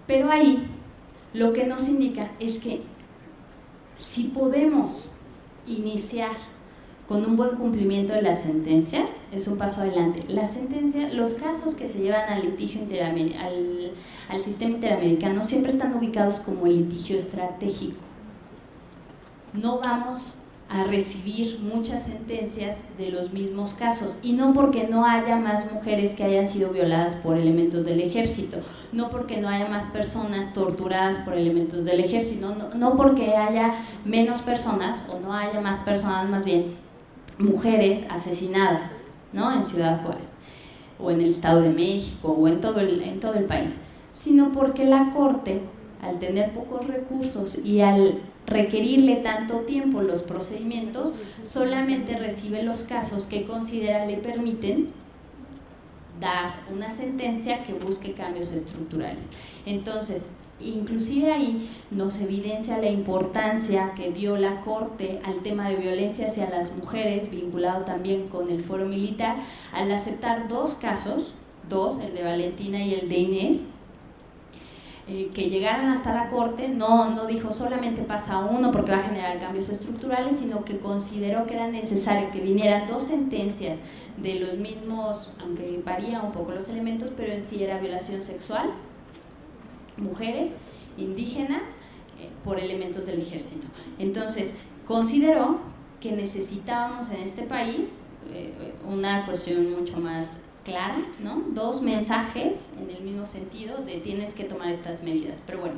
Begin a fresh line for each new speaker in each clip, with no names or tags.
Pero ahí lo que nos indica es que si podemos iniciar con un buen cumplimiento de la sentencia, es un paso adelante. La sentencia, los casos que se llevan al litigio al sistema interamericano siempre están ubicados como litigio estratégico. No vamos a recibir muchas sentencias de los mismos casos, y no porque no haya más mujeres que hayan sido violadas por elementos del ejército, no porque no haya más personas torturadas por elementos del ejército, no porque haya menos personas, o no haya más personas, más bien mujeres asesinadas, ¿no?, en Ciudad Juárez, o en el Estado de México, o en todo el país, sino porque la Corte, al tener pocos recursos y al requerirle tanto tiempo los procedimientos, solamente recibe los casos que considera le permiten dar una sentencia que busque cambios estructurales. Entonces, inclusive ahí nos evidencia la importancia que dio la Corte al tema de violencia hacia las mujeres, vinculado también con el Foro Militar, al aceptar dos casos, el de Valentina y el de Inés, que llegaran hasta la Corte. No dijo solamente pasa uno porque va a generar cambios estructurales, sino que consideró que era necesario que vinieran dos sentencias de los mismos, aunque varían un poco los elementos, pero en sí era violación sexual, mujeres, indígenas, por elementos del ejército. Entonces, consideró que necesitábamos en este país una cuestión mucho más clara, ¿no? Dos mensajes en el mismo sentido de tienes que tomar estas medidas. Pero bueno,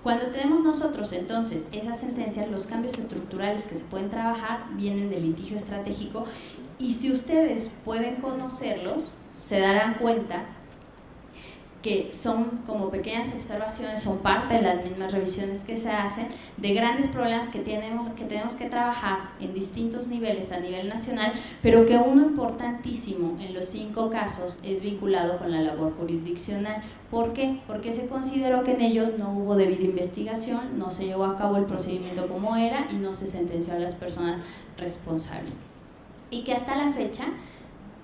cuando tenemos nosotros entonces esa sentencia, los cambios estructurales que se pueden trabajar vienen del litigio estratégico, y si ustedes pueden conocerlos, se darán cuenta que son como pequeñas observaciones, son parte de las mismas revisiones que se hacen, de grandes problemas que tenemos que trabajar en distintos niveles a nivel nacional, pero que uno importantísimo en los 5 casos es vinculado con la labor jurisdiccional. ¿Por qué? Porque se consideró que en ellos no hubo debida investigación, no se llevó a cabo el procedimiento como era y no se sentenció a las personas responsables. Y que hasta la fecha,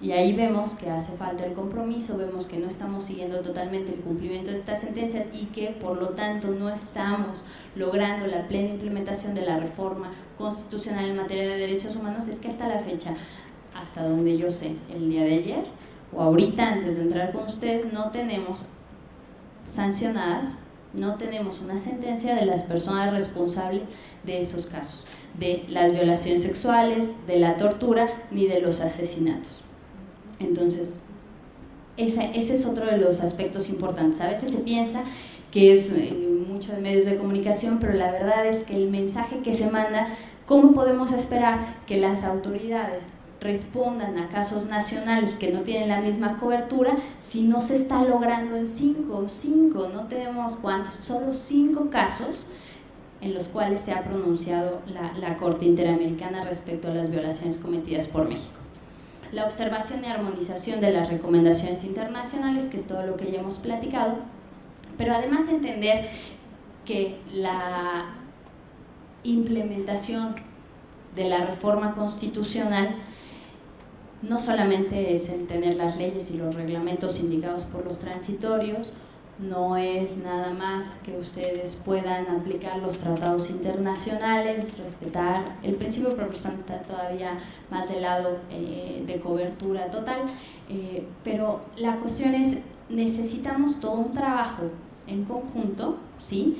y ahí vemos que hace falta el compromiso, vemos que no estamos siguiendo totalmente el cumplimiento de estas sentencias y que por lo tanto no estamos logrando la plena implementación de la reforma constitucional en materia de derechos humanos. Es que hasta la fecha, hasta donde yo sé, el día de ayer o ahorita antes de entrar con ustedes, no tenemos sancionadas, no tenemos una sentencia de las personas responsables de esos casos, de las violaciones sexuales, de la tortura, ni de los asesinatos. Entonces, ese es otro de los aspectos importantes. A veces se piensa que es mucho de medios de comunicación, pero la verdad es que el mensaje que se manda, ¿cómo podemos esperar que las autoridades respondan a casos nacionales que no tienen la misma cobertura si no se está logrando en 5, no tenemos cuántos, solo 5 casos en los cuales se ha pronunciado la Corte Interamericana respecto a las violaciones cometidas por México? La observación y armonización de las recomendaciones internacionales, que es todo lo que ya hemos platicado, pero además entender que la implementación de la reforma constitucional no solamente es el tener las leyes y los reglamentos indicados por los transitorios, no es nada más que ustedes puedan aplicar los tratados internacionales, respetar el principio de proporción, está todavía más del lado de cobertura total, pero la cuestión es, necesitamos todo un trabajo en conjunto, ¿sí?,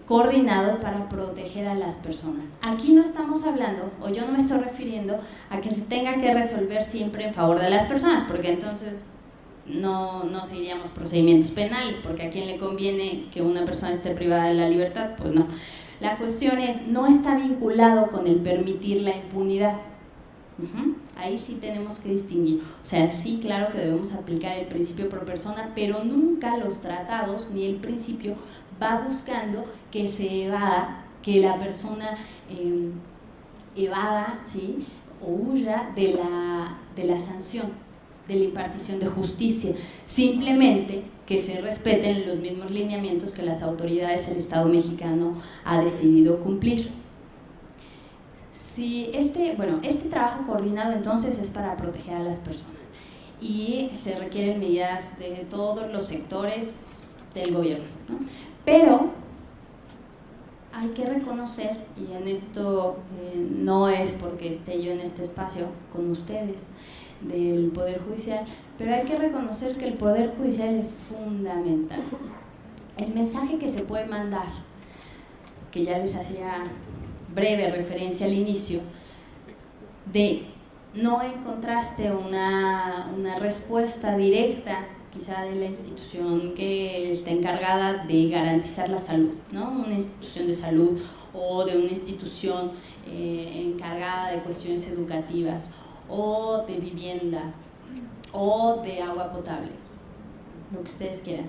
coordinado para proteger a las personas. Aquí no estamos hablando, o yo no me estoy refiriendo a que se tenga que resolver siempre en favor de las personas, porque entonces no seguiríamos procedimientos penales, porque a quién le conviene que una persona esté privada de la libertad, pues no. La cuestión es, no está vinculado con el permitir la impunidad. Ahí sí tenemos que distinguir. O sea, sí, claro que debemos aplicar el principio pro persona, pero nunca los tratados ni el principio va buscando que se evada, que la persona evada, ¿sí?, o huya de la sanción, de la impartición de justicia, simplemente que se respeten los mismos lineamientos que las autoridades del Estado mexicano ha decidido cumplir. Si este trabajo coordinado entonces es para proteger a las personas y se requieren medidas de todos los sectores, del gobierno, ¿no? Pero hay que reconocer, y en esto no es porque esté yo en este espacio con ustedes del Poder Judicial, pero hay que reconocer que el Poder Judicial es fundamental. El mensaje que se puede mandar, que ya les hacía breve referencia al inicio, de no encontraste una respuesta directa quizá de la institución que está encargada de garantizar la salud, ¿no? Una institución de salud o de una institución encargada de cuestiones educativas o de vivienda o de agua potable, lo que ustedes quieran,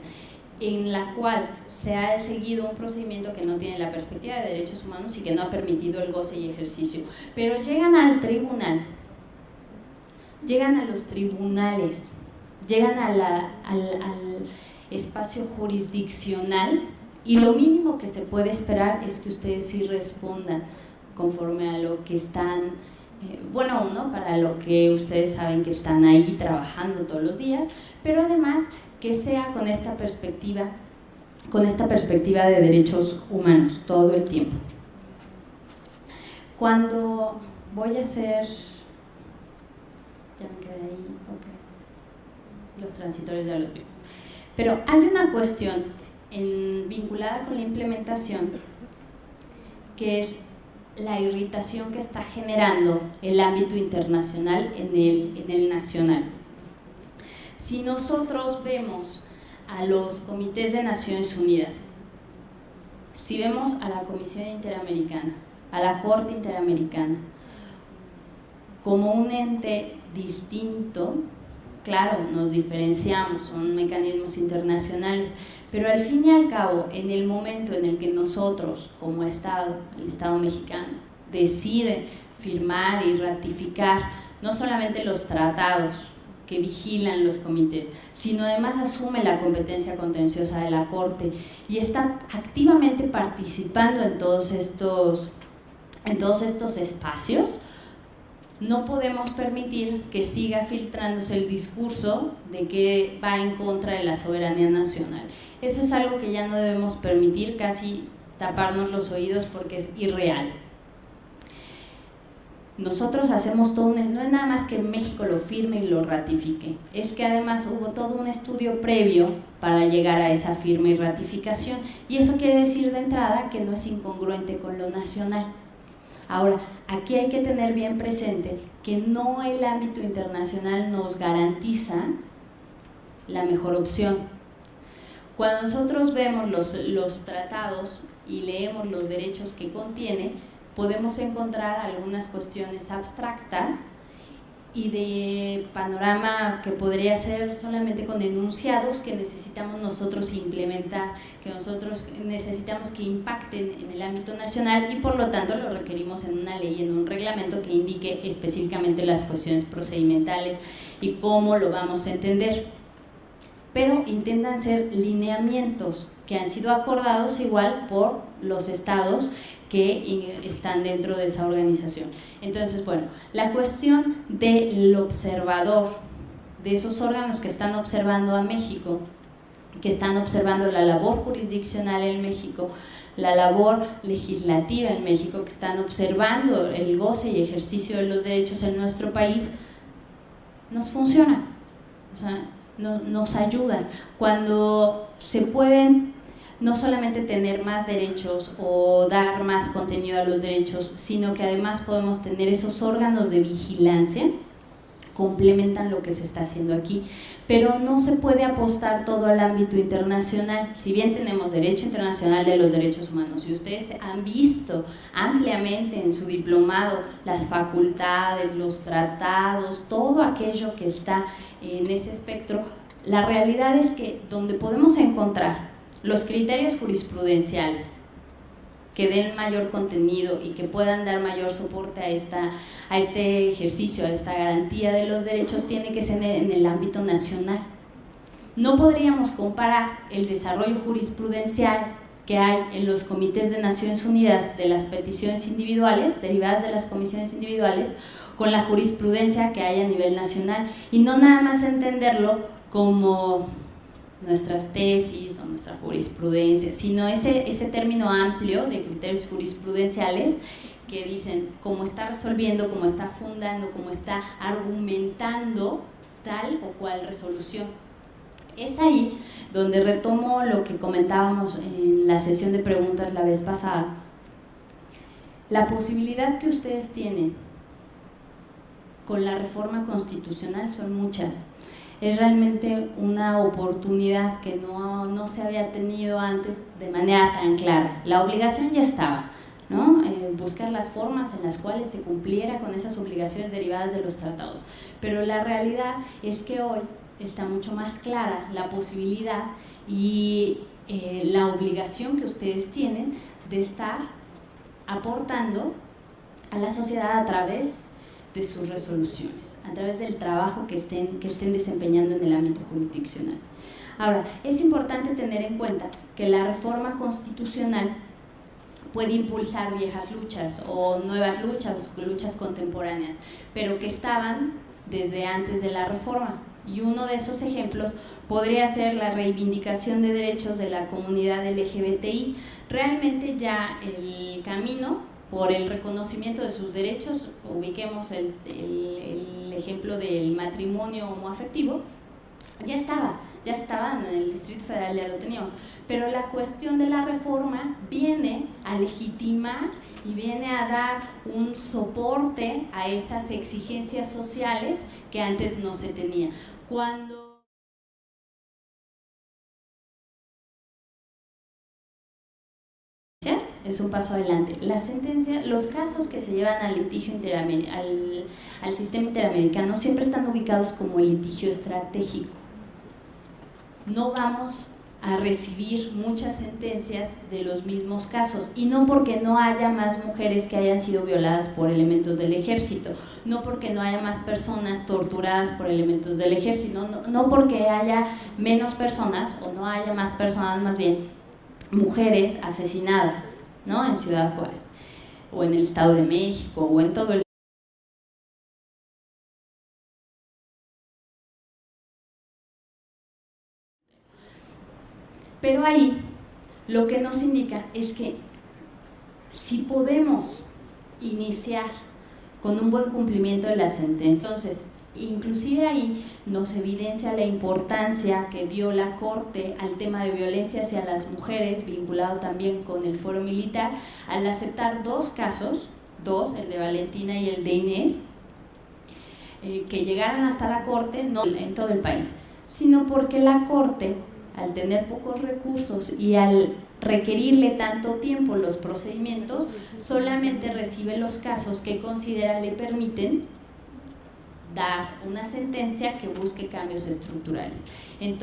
en la cual se ha seguido un procedimiento que no tiene la perspectiva de derechos humanos y que no ha permitido el goce y ejercicio, pero llegan al tribunal, llegan a los tribunales, llegan al espacio jurisdiccional y lo mínimo que se puede esperar es que ustedes sí respondan conforme a lo que están, bueno, ¿no? Para lo que ustedes saben que están ahí trabajando todos los días, pero además que sea con esta perspectiva de derechos humanos todo el tiempo. Cuando voy a hacer, ya me quedé ahí, ok, los transitorios ya los vi, pero hay una cuestión vinculada con la implementación que es la irritación que está generando el ámbito internacional en el nacional. Si nosotros vemos a los comités de Naciones Unidas, si vemos a la Comisión Interamericana, a la Corte Interamericana, como un ente distinto, claro, nos diferenciamos, son mecanismos internacionales, pero al fin y al cabo, en el momento en el que nosotros, como Estado, el Estado mexicano, decide firmar y ratificar no solamente los tratados que vigilan los comités, sino además asume la competencia contenciosa de la Corte y está activamente participando en todos estos espacios, no podemos permitir que siga filtrándose el discurso de que va en contra de la soberanía nacional. Eso es algo que ya no debemos permitir, casi taparnos los oídos porque es irreal. Nosotros hacemos todo no es nada más que México lo firme y lo ratifique, es que además hubo todo un estudio previo para llegar a esa firma y ratificación, y eso quiere decir de entrada que no es incongruente con lo nacional. Ahora, aquí hay que tener bien presente que no el ámbito internacional nos garantiza la mejor opción. Cuando nosotros vemos los tratados y leemos los derechos que contiene, podemos encontrar algunas cuestiones abstractas y de panorama que podría ser solamente con enunciados que necesitamos nosotros implementar, que nosotros necesitamos que impacten en el ámbito nacional y por lo tanto lo requerimos en una ley, en un reglamento que indique específicamente las cuestiones procedimentales y cómo lo vamos a entender. Pero intentan ser lineamientos que han sido acordados igual por los estados que están dentro de esa organización. Entonces, bueno, la cuestión del observador, de esos órganos que están observando a México, que están observando la labor jurisdiccional en México, la labor legislativa en México, que están observando el goce y ejercicio de los derechos en nuestro país, nos funciona, o sea, nos ayudan. Cuando se pueden no solamente tener más derechos o dar más contenido a los derechos, sino que además podemos tener esos órganos de vigilancia, complementan lo que se está haciendo aquí, pero no se puede apostar todo al ámbito internacional. Si bien tenemos derecho internacional de los derechos humanos y ustedes han visto ampliamente en su diplomado las facultades, los tratados, todo aquello que está en ese espectro, la realidad es que donde podemos encontrar los criterios jurisprudenciales que den mayor contenido y que puedan dar mayor soporte a este ejercicio, a esta garantía de los derechos, tiene que ser en el ámbito nacional. No podríamos comparar el desarrollo jurisprudencial que hay en los comités de Naciones Unidas de las peticiones individuales, derivadas de las comisiones individuales, con la jurisprudencia que hay a nivel nacional, y no nada más entenderlo como nuestras tesis o nuestra jurisprudencia, sino ese término amplio de criterios jurisprudenciales que dicen cómo está resolviendo, cómo está fundando, cómo está argumentando tal o cual resolución. Es ahí donde retomo lo que comentábamos en la sesión de preguntas la vez pasada. La posibilidad que ustedes tienen con la reforma constitucional son muchas. Es realmente una oportunidad que no se había tenido antes de manera tan clara. La obligación ya estaba, ¿no? Buscar las formas en las cuales se cumpliera con esas obligaciones derivadas de los tratados. Pero la realidad es que hoy está mucho más clara la posibilidad y la obligación que ustedes tienen de estar aportando a la sociedad a través de sus resoluciones, a través del trabajo que estén desempeñando en el ámbito jurisdiccional. Ahora, es importante tener en cuenta que la reforma constitucional puede impulsar viejas luchas o nuevas luchas contemporáneas, pero que estaban desde antes de la reforma. Y uno de esos ejemplos podría ser la reivindicación de derechos de la comunidad LGBTI. Realmente ya el camino por el reconocimiento de sus derechos, ubiquemos el ejemplo del matrimonio homoafectivo, ya estaba en el Distrito Federal, ya lo teníamos, pero la cuestión de la reforma viene a legitimar y viene a dar un soporte a esas exigencias sociales que antes no se tenía. Cuando es un paso adelante. La sentencia, los casos que se llevan al litigio al sistema interamericano siempre están ubicados como litigio estratégico. No vamos a recibir muchas sentencias de los mismos casos, y no porque no haya más mujeres que hayan sido violadas por elementos del ejército, no porque no haya más personas torturadas por elementos del ejército, no porque haya menos personas o no haya más personas, más bien mujeres asesinadas, ¿no? En Ciudad Juárez o en el Estado de México o en todo el... Pero ahí lo que nos indica es que si podemos iniciar con un buen cumplimiento de la sentencia, entonces inclusive ahí nos evidencia la importancia que dio la Corte al tema de violencia hacia las mujeres, vinculado también con el fuero militar, al aceptar dos casos, el de Valentina y el de Inés, que llegaran hasta la Corte, no en todo el país, sino porque la Corte, al tener pocos recursos y al requerirle tanto tiempo los procedimientos, solamente recibe los casos que considera le permiten dar una sentencia que busque cambios estructurales. Entonces,